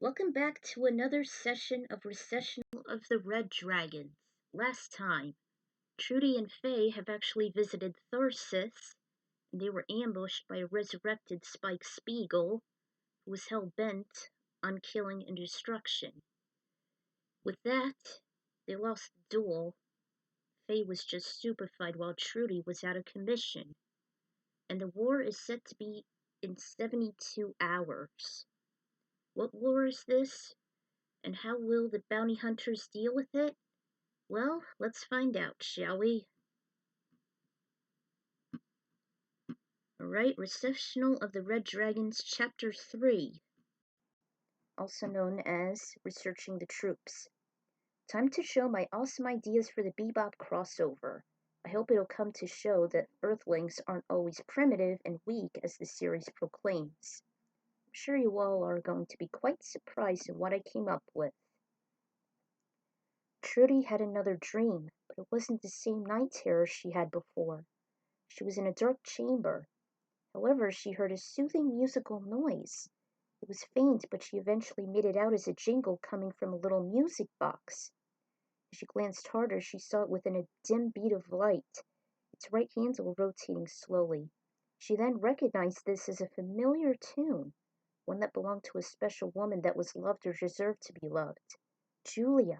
Welcome back to another session of Recessional of the Red Dragons. Last time, Trudy and Faye have actually visited Tharsis, and they were ambushed by a resurrected Spike Spiegel, who was hell-bent on killing and destruction. With that, they lost the duel. Faye was just stupefied while Trudy was out of commission, and the war is set to be in 72 hours. What war is this? And how will the bounty hunters deal with it? Well, let's find out, shall we? Alright, Recessional of the Red Dragons, Chapter 3, also known as Researching the Troops. Time to show my awesome ideas for the Bebop crossover. I hope it'll come to show that Earthlings aren't always primitive and weak as the series proclaims. I'm sure you all are going to be quite surprised at what I came up with. Trudy had another dream, but it wasn't the same night terror she had before. She was in a dark chamber. However, she heard a soothing musical noise. It was faint, but she eventually made it out as a jingle coming from a little music box. As she glanced harder, she saw it within a dim bead of light, its right handle rotating slowly. She then recognized this as a familiar tune, one that belonged to a special woman that was loved or deserved to be loved. Julia.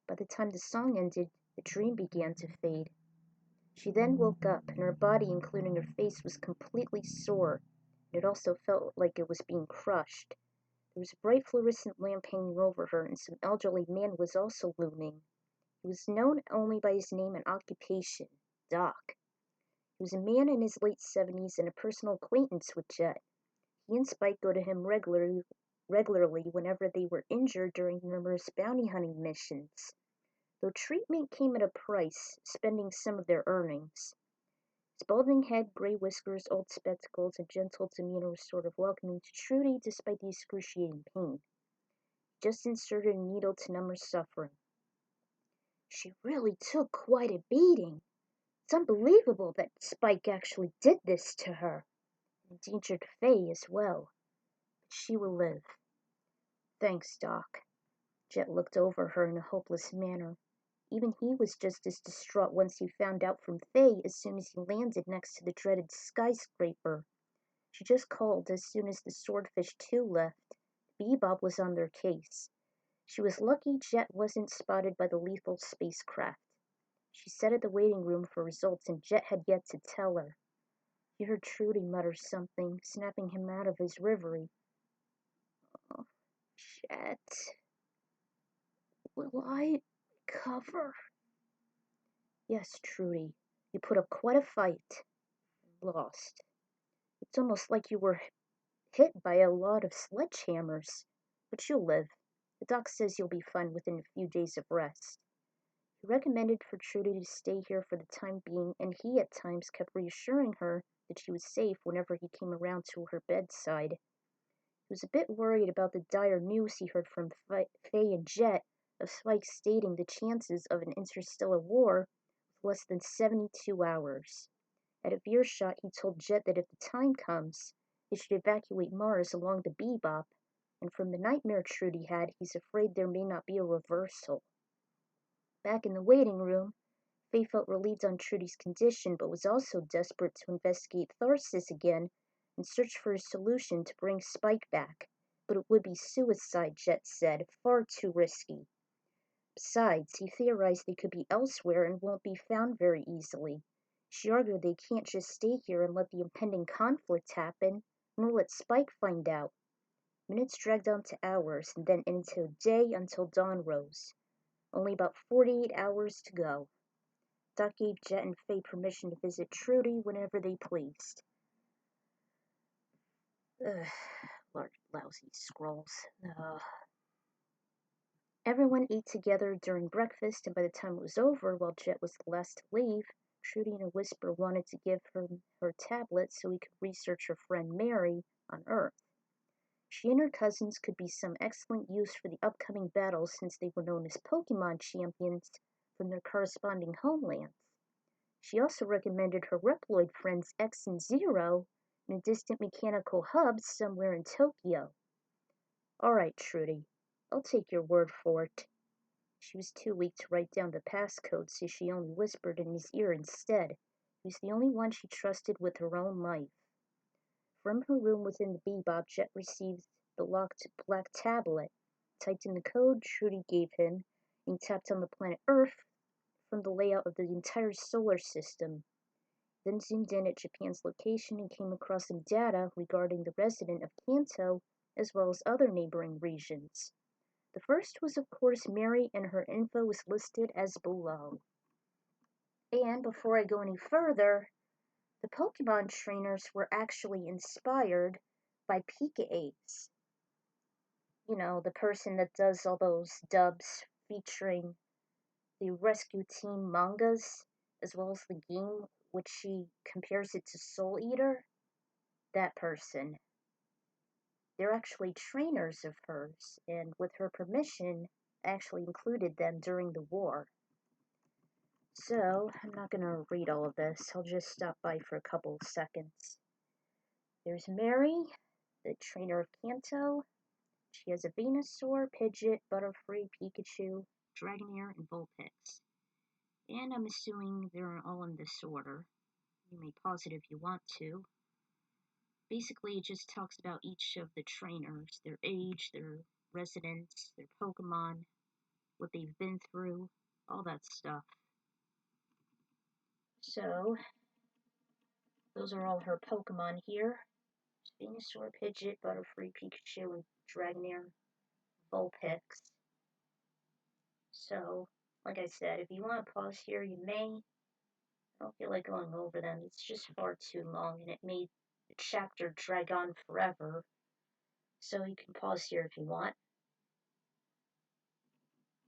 By the time the song ended, the dream began to fade. She then woke up, and her body, including her face, was completely sore. It also felt like it was being crushed. There was a bright fluorescent lamp hanging over her, and some elderly man was also looming. He was known only by his name and occupation, Doc. He was a man in his late 70s and a personal acquaintance with Jet. He and Spike go to him regularly whenever they were injured during numerous bounty hunting missions, though treatment came at a price, spending some of their earnings. His balding head, gray whiskers, old spectacles, and gentle demeanor was sort of welcoming to Trudy despite the excruciating pain. He just inserted a needle to numb her suffering. She really took quite a beating. It's unbelievable that Spike actually did this to her. It endangered Faye as well. But she will live. Thanks, Doc. Jet looked over her in a hopeless manner. Even he was just as distraught once he found out from Faye as soon as he landed next to the dreaded skyscraper. She just called as soon as the Swordfish 2 left. Bebop was on their case. She was lucky Jet wasn't spotted by the lethal spacecraft. She sat at the waiting room for results and Jet had yet to tell her. He heard Trudy mutter something, snapping him out of his reverie. Oh, Jet. Will I recover? Yes, Trudy. You put up quite a fight and lost. It's almost like you were hit by a lot of sledgehammers. But you'll live. The doc says you'll be fine within a few days of rest. He recommended for Trudy to stay here for the time being, and he at times kept reassuring her that she was safe whenever he came around to her bedside. He was a bit worried about the dire news he heard from Faye and Jet of Spike stating the chances of an interstellar war with less than 72 hours. At a earshot, he told Jet that if the time comes, they should evacuate Mars along the Bebop, and from the nightmare Trudy had, he's afraid there may not be a reversal. Back in the waiting room, Faye felt relieved on Trudy's condition, but was also desperate to investigate Tharsis again and search for a solution to bring Spike back. But it would be suicide, Jet said, far too risky. Besides, he theorized they could be elsewhere and won't be found very easily. She argued they can't just stay here and let the impending conflict happen, nor let Spike find out. Minutes dragged on to hours, and then into a day until dawn rose. Only about 48 hours to go. Doc gave Jet and Faye permission to visit Trudy whenever they pleased. Ugh, lousy scrolls. Everyone ate together during breakfast, and by the time it was over, while Jet was the last to leave, Trudy in a whisper wanted to give her tablet so he could research her friend Mary on Earth. She and her cousins could be some excellent use for the upcoming battles since they were known as Pokémon champions from their corresponding homelands. She also recommended her Reploid friends X and Zero in a distant mechanical hub somewhere in Tokyo. All right, Trudy. I'll take your word for it. She was too weak to write down the passcode, so she only whispered in his ear instead. He was the only one she trusted with her own life. From her room within the bebop, Jet received the locked black tablet, typed in the code Trudy gave him, and tapped on the planet Earth from the layout of the entire solar system, then zoomed in at Japan's location and came across some data regarding the resident of Kanto as well as other neighboring regions. The first was of course Mary, and her info was listed as below. And before I go any further, the Pokemon trainers were actually inspired by pikaace. You know, the person that does all those dubs featuring the Rescue Team mangas, as well as the game, which she compares it to Soul Eater. That person. They're actually trainers of hers, and with her permission, I actually included them during the war. So, I'm not going to read all of this, I'll just stop by for a couple of seconds. There's Mary, the trainer of Kanto. She has a Venusaur, Pidgeot, Butterfree, Pikachu, Dragonair, and Vulpix. And I'm assuming they're all in this order. You may pause it if you want to. Basically, it just talks about each of the trainers, their age, their residence, their Pokemon, what they've been through, all that stuff. So, those are all her Pokemon here. Venusaur, Pidgeot, Butterfree, Pikachu, and Dragonair, Vulpix. So, like I said, if you want to pause here, you may. I don't feel like going over them. It's just far too long, and it made the chapter drag on forever. So you can pause here if you want.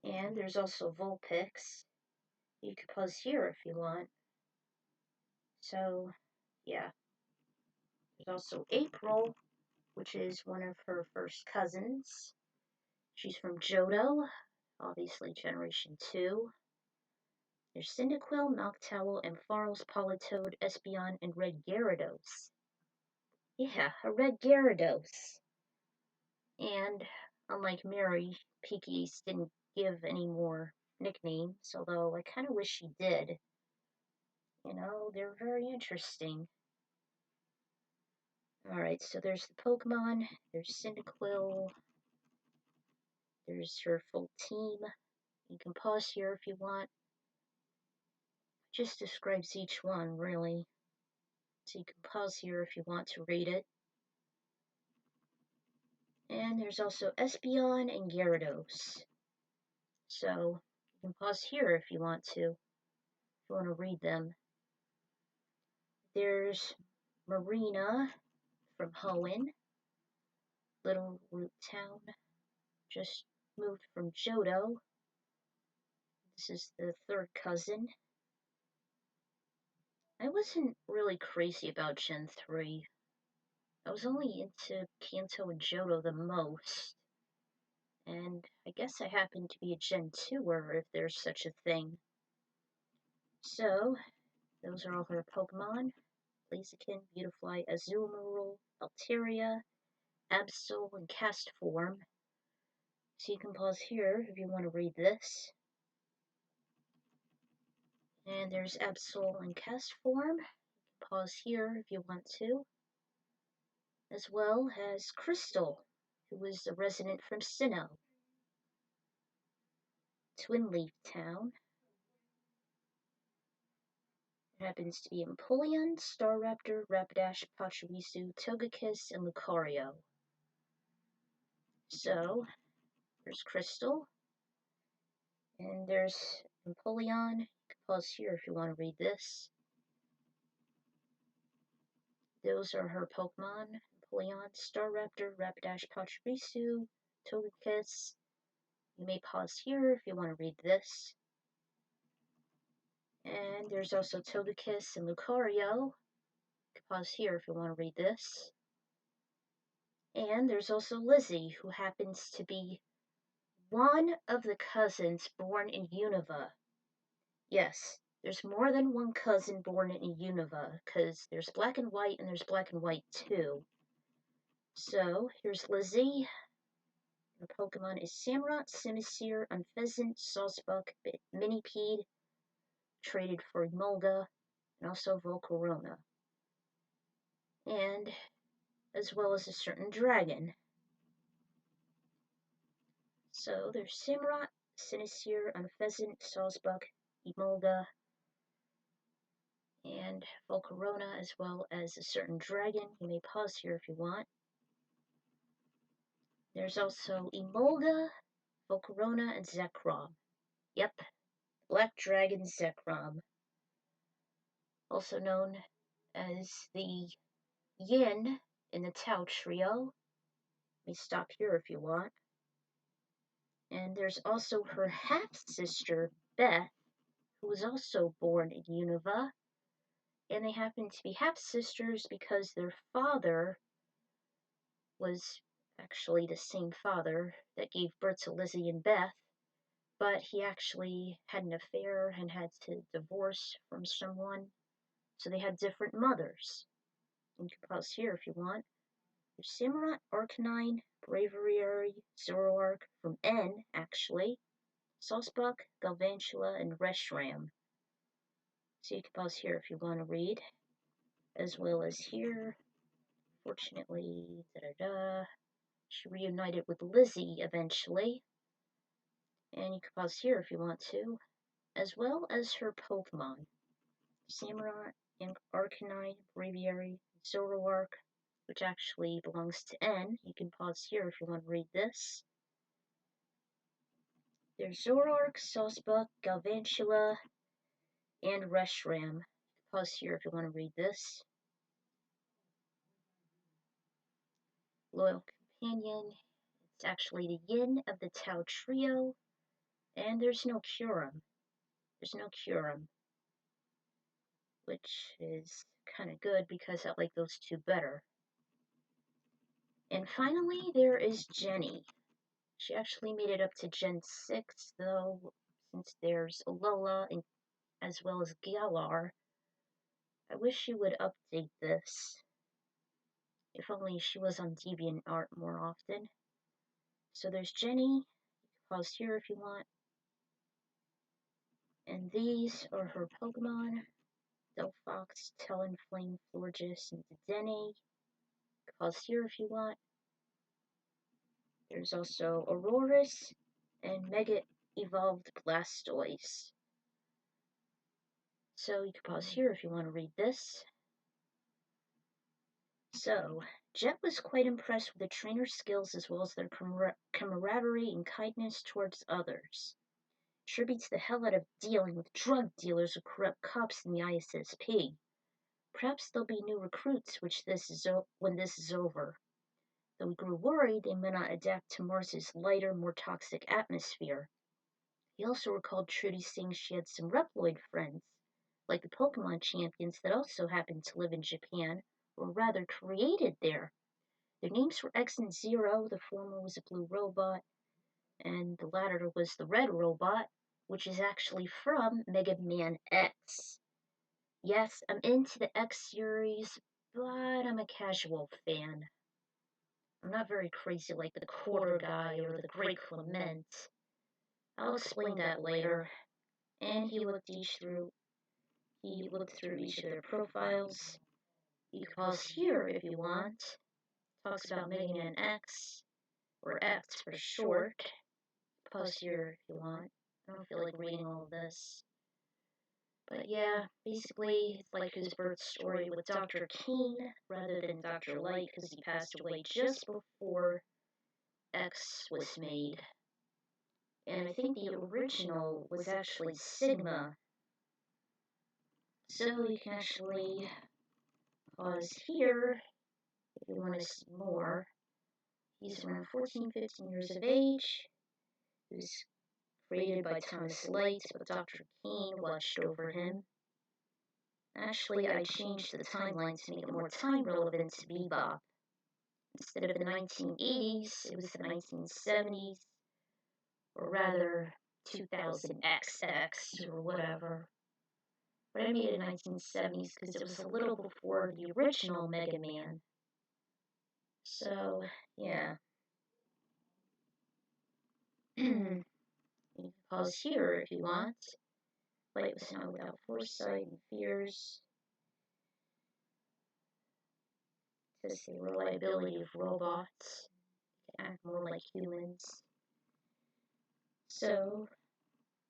And there's also Vulpix. You can pause here if you want. So, yeah. There's also April, which is one of her first cousins. She's from Johto, obviously Generation 2. There's Cyndaquil, Noctowl, Ampharos, Politoed, Espeon, and Red Gyarados. Yeah, a Red Gyarados. And, unlike Mary, Pikaace didn't give any more nicknames, although I kind of wish she did. You know, they're very interesting. Alright, so there's the Pokemon, there's Cyndaquil, there's her full team. You can pause here if you want. It just describes each one, really. So you can pause here if you want to read it. And there's also Espeon and Gyarados. So you can pause here if you want to read them. There's Marina from Hoenn, Little Root Town, just moved from Johto. This is the third cousin. I wasn't really crazy about Gen 3. I was only into Kanto and Johto the most. And I guess I happen to be a Gen 2er if there's such a thing. So, those are all her Pokemon. Blaziken, Beautifly, Azumarill, Altaria, Absol, and Castform. So you can pause here if you want to read this. And there's Absol and Castform. Pause here if you want to. As well as Crystal, who is a resident from Sinnoh, Twin Leaf Town. It happens to be Empoleon, Staraptor, Rapidash, Pachirisu, Togekiss, and Lucario. So, there's Crystal. And there's Empoleon. You can pause here if you want to read this. Those are her Pokemon. Empoleon, Staraptor, Rapidash, Pachirisu, Togekiss. You may pause here if you want to read this. And there's also Togekiss and Lucario. You can pause here if you want to read this. And there's also Lizzie, who happens to be one of the cousins born in Unova. Yes, there's more than one cousin born in Unova, because there's Black and White and there's Black and White 2. So, here's Lizzie. Pokemon is Samurott, Simisear, Unpheasant, Sawsbuck, Minipede, traded for Emolga, and also Volcarona. And as well as a certain dragon. So there's Samurott, Simisear, Unpheasant, Sawsbuck, Emolga, and Volcarona, as well as a certain dragon. You may pause here if you want. There's also Emolga, Volcarona, and Zekrom. Yep, Black Dragon Zekrom. Also known as the Yin in the Tao Trio. Let me stop here if you want. And there's also her half-sister, Beth, who was also born in Unova. And they happen to be half-sisters because their father was actually the same father that gave birth to Lizzie and Beth, but he actually had an affair and had to divorce from someone, so they had different mothers. You can pause here if you want. There's Samurott, Arcanine, Braviary, Zoroark, from N, actually, Sawsbuck, Galvantula, and Reshiram. So you can pause here if you want to read, as well as here. Fortunately, she reunited with Lizzie eventually. And you can pause here if you want to, as well as her Pokemon. Samurott, Arcanine, Braviary, Zoroark, which actually belongs to N. You can pause here if you want to read this. There's Zoroark, Sawsbuck, Galvantula, and Reshiram. Pause here if you want to read this. Loyal Companion. It's actually the Yin of the Tao Trio. And there's no Kyurem. Which is kind of good because I like those two better. And finally, there is Jenny. She actually made it up to Gen 6, though, since there's Alola and as well as Galar. I wish she would update this. If only she was on DeviantArt more often. So there's Jenny. Pause here if you want. And these are her Pokemon. Delphox, Talonflame, Florges, and Dedenne. Pause here if you want. There's also Aurorus and Mega Evolved Blastoise. So you can pause here if you want to read this. So, Jet was quite impressed with the trainer's skills as well as their camaraderie and kindness towards others. Sure beats the hell out of dealing with drug dealers or corrupt cops in the ISSP. Perhaps there'll be new recruits when this is over. Though he grew worried they may not adapt to Mars's lighter, more toxic atmosphere. He also recalled Trudy saying she had some Reploid friends, like the Pokemon champions that also happened to live in Japan, or rather created there. Their names were X and Zero. The former was a blue robot, and the latter was the red robot, which is actually from Mega Man X. Yes, I'm into the X series, but I'm a casual fan. I'm not very crazy like the Quarter Guy or the Great Clement. I'll explain that later. And he looked through each of their profiles. You can pause here if you want. Talks about Mega Man X, or X for short. Pause here if you want. I don't feel like reading all of this. But yeah, basically, it's like his birth story with Dr. Kane rather than Dr. Light because he passed away just before X was made. And I think the original was actually Sigma. So you can actually pause here if you want to see more. He's around 14, 15 years of age. He was created by Thomas Light, but Dr. Kane watched over him. Actually, I changed the timeline to make it more time relevant to Bebop. Instead of the 1980s, it was the 1970s, or rather 2000XX or whatever. But I made it 1970s because it was a little before the original Mega Man. So, yeah. You can pause here if you want. Light was not without foresight and fears. It says the reliability of robots can act more like humans. So,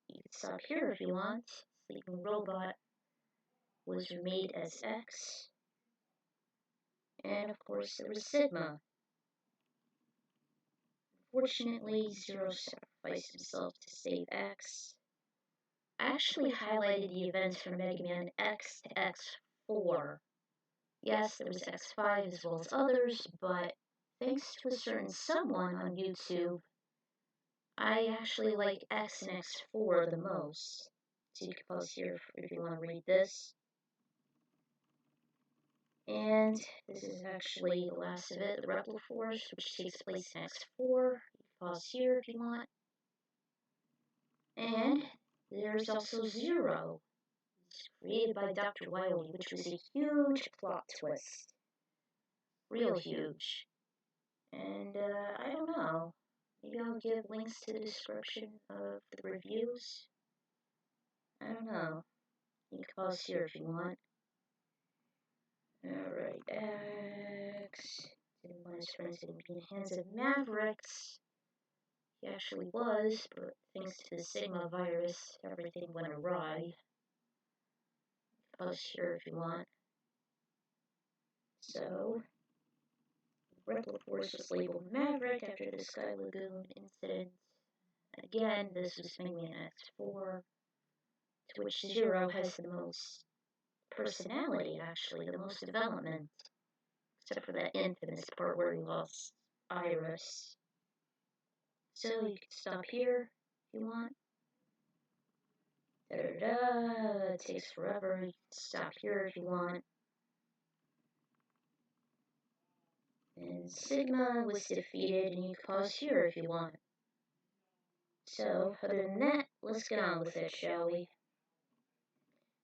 you can stop here if you want. Sleeping robot was remade as X. And of course, there was Sigma. Unfortunately, Zero sacrificed himself to save X. I actually highlighted the events from Mega Man X to X4. Yes, there was X5 as well as others, but thanks to a certain someone on YouTube, I actually like X and X4 the most. So you can pause here if you want to read this. And this is actually the last of it, the Reptile Force, which takes place in X4. You can pause here if you want. And there's also Zero. It's created by Dr. Wily, which was a huge plot twist. Real huge. And I don't know. Maybe I'll give links to the description of the reviews. I don't know. You can pause here if you want. Alright, X. Didn't want his friends to be in the hands of Mavericks. He actually was, but thanks to the Sigma virus, everything went awry. Pause here if you want. So, Reptile Force was labeled Maverick after the Sky Lagoon incident. Again, this was Mega Man X4, to which Zero has the most personality, actually, the most development. Except for that infamous part where he lost Iris. So you can stop here if you want. Da-da-da, it takes forever. You can stop here if you want. And Sigma was defeated, and you can pause here if you want. So, other than that, let's get on with it, shall we?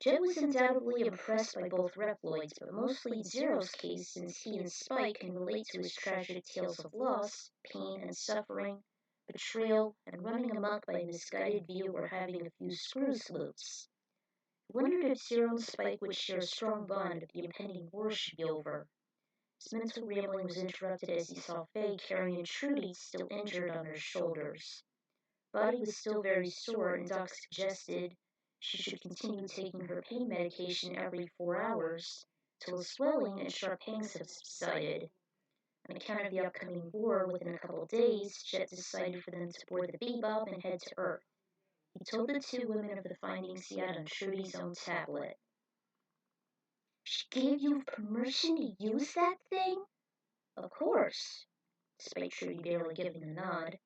Jet was undoubtedly impressed by both Reploids, but mostly Zero's case since he and Spike can relate to his tragic tales of loss, pain and suffering, betrayal, and running amok by a misguided view or having a few screws loose. He wondered if Zero and Spike would share a strong bond if the impending war should be over. His mental rambling was interrupted as he saw Faye carrying Trudy still injured on her shoulders. Body was still very sore, and Doc suggested she should continue taking her pain medication every 4 hours till the swelling and sharp pangs have subsided. On account of the upcoming war within a couple of days, Jet decided for them to board the Bebop and head to Earth. He told the two women of the findings he had on Trudy's own tablet. She gave you permission to use that thing? Of course, despite Trudy barely giving a nod.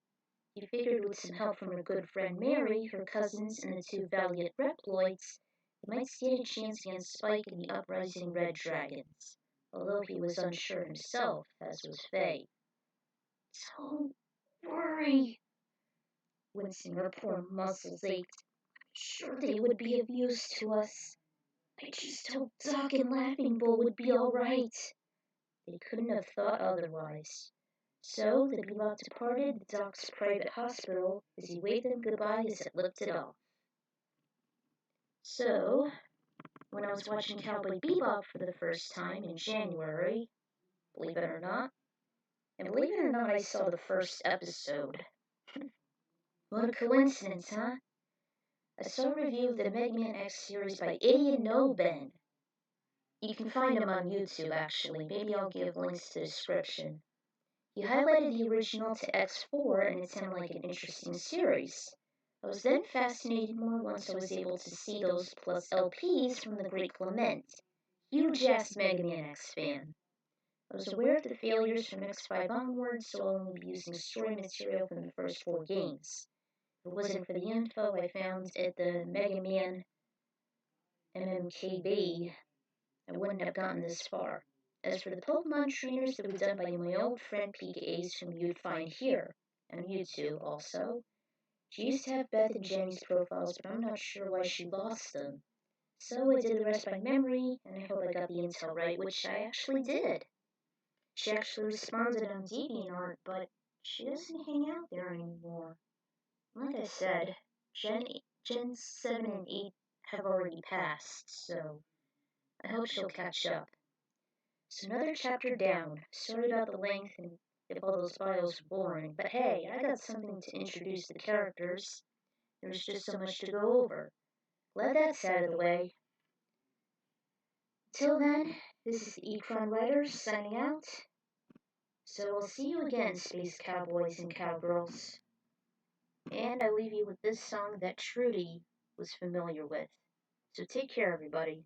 He figured with some help from her good friend Mary, her cousins, and the two valiant Reploids, he might stand a chance against Spike and the uprising Red Dragons, although he was unsure himself, as was Faye. Don't worry. Wincing, her poor muscles ached. I'm sure they would be of use to us. I just hoped Doc and Laughing Bull would be all right. They couldn't have thought otherwise. So the Bebop departed the Doc's private hospital as he waved them goodbye as it lifted off. So, when I was watching Cowboy Bebop for the first time in January, believe it or not, and believe it or not, I saw the first episode. What a coincidence, huh? I saw a review of the Mega Man X series by Itionoben. You can find him on YouTube, actually. Maybe I'll give links to the description. He highlighted the original to X4, and it sounded like an interesting series. I was then fascinated more once I was able to see those plus LPs from the great Clement. Huge-ass Mega Man X fan. I was aware of the failures from X5 onwards, so I'll only be using story material from the first 4 games. If it wasn't for the info I found at the Mega Man MMKB, I wouldn't have gotten this far. As for the Pokemon trainers, they were done by my old friend pikaace, whom you'd find here, and YouTube also. She used to have Beth and Jenny's profiles, but I'm not sure why she lost them. So I did the rest by memory, and I hope I got the intel right, which I actually did. She actually responded on DeviantArt, but she doesn't hang out there anymore. Like I said, Gen 7 and 8 have already passed, so I hope she'll catch up. So another chapter down. Sorry about the length and if all those bios were boring, but hey, I got something to introduce the characters. There's just so much to go over. Glad that's out of the way. Till then, this is Ecron Writers signing out. So I'll see you again, Space Cowboys and Cowgirls. And I leave you with this song that Trudy was familiar with. So take care, everybody.